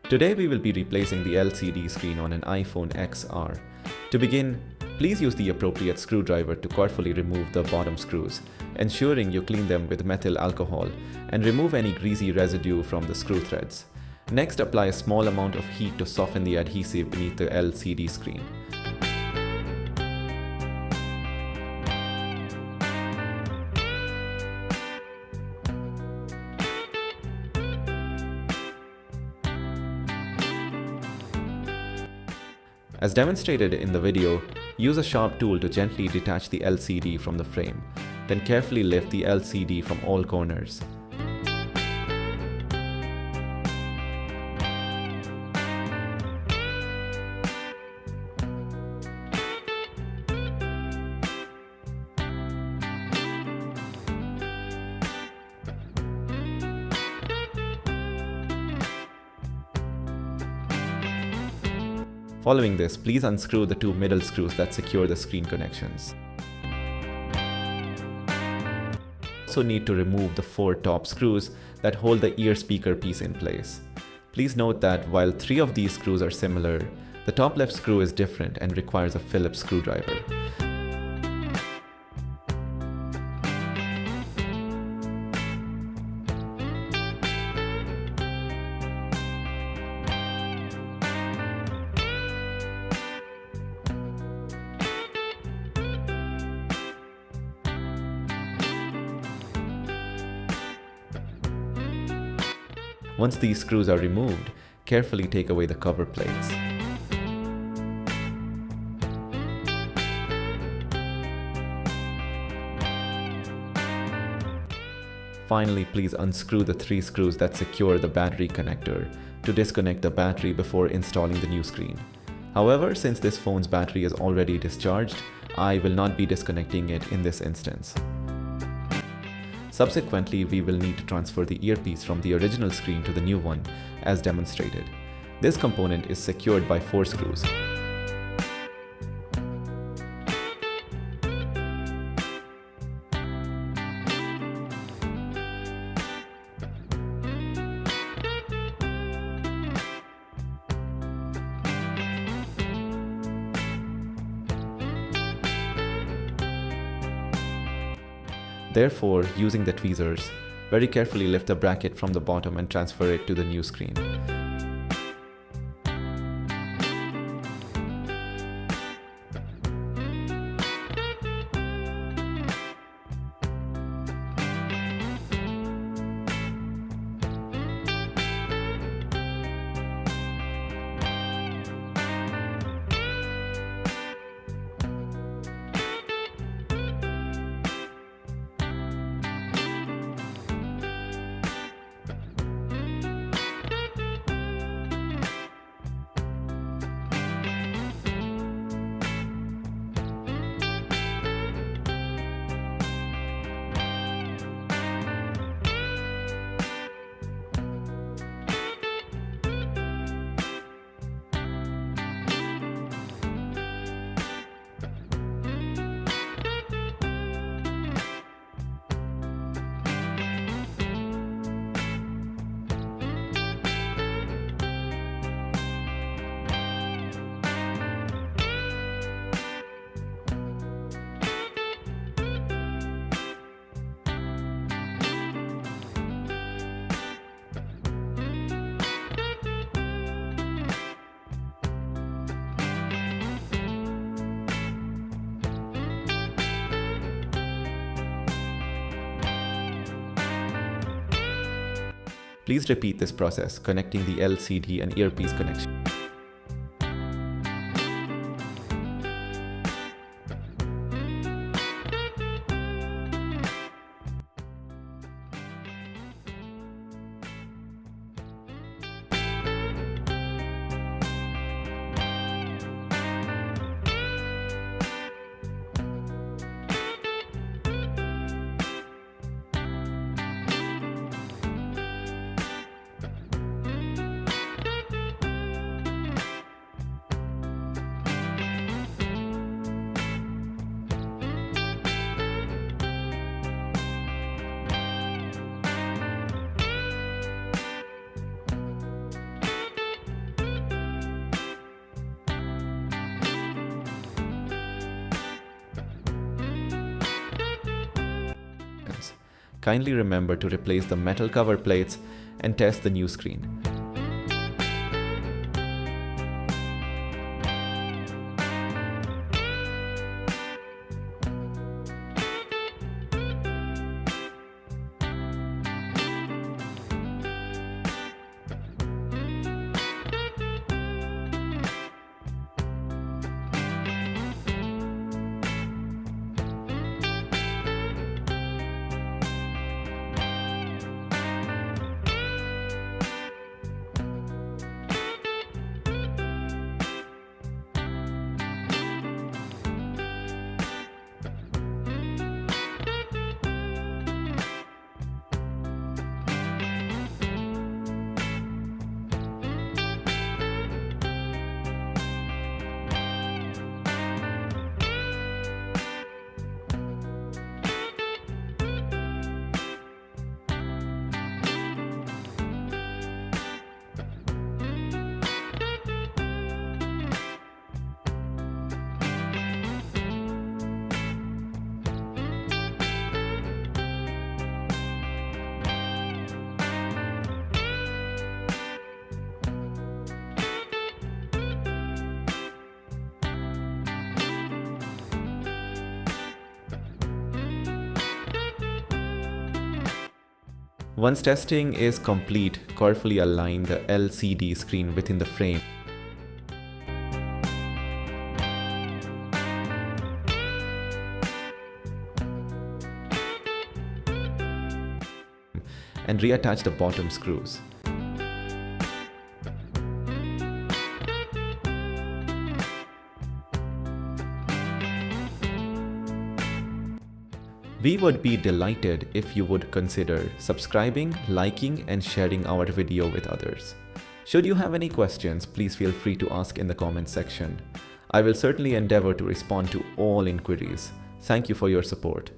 Today we will be replacing the LCD screen on an iPhone XR. To begin, please use the appropriate screwdriver to carefully remove the bottom screws, ensuring you clean them with methyl alcohol and remove any greasy residue from the screw threads. Next, apply a small amount of heat to soften the adhesive beneath the LCD screen. As demonstrated in the video, use a sharp tool to gently detach the LCD from the frame, then carefully lift the LCD from all corners. Following this, please unscrew the two middle screws that secure the screen connections. Also need to remove the 4 top screws that hold the ear speaker piece in place. Please note that while 3 of these screws are similar, the top left screw is different and requires a Phillips screwdriver. Once these screws are removed, carefully take away the cover plates. Finally, please unscrew the 3 screws that secure the battery connector to disconnect the battery before installing the new screen. However, since this phone's battery is already discharged, I will not be disconnecting it in this instance. Subsequently, we will need to transfer the earpiece from the original screen to the new one, as demonstrated. This component is secured by 4 screws. Therefore, using the tweezers, very carefully lift the bracket from the bottom and transfer it to the new screen. Please repeat this process, connecting the LCD and earpiece connection. kindly remember to replace the metal cover plates and test the new screen. Once testing is complete, carefully align the LCD screen within the frame. And reattach the bottom screws. We would be delighted if you would consider subscribing, liking, and sharing our video with others. Should you have any questions, please feel free to ask in the comments section. I will certainly endeavor to respond to all inquiries. Thank you for your support.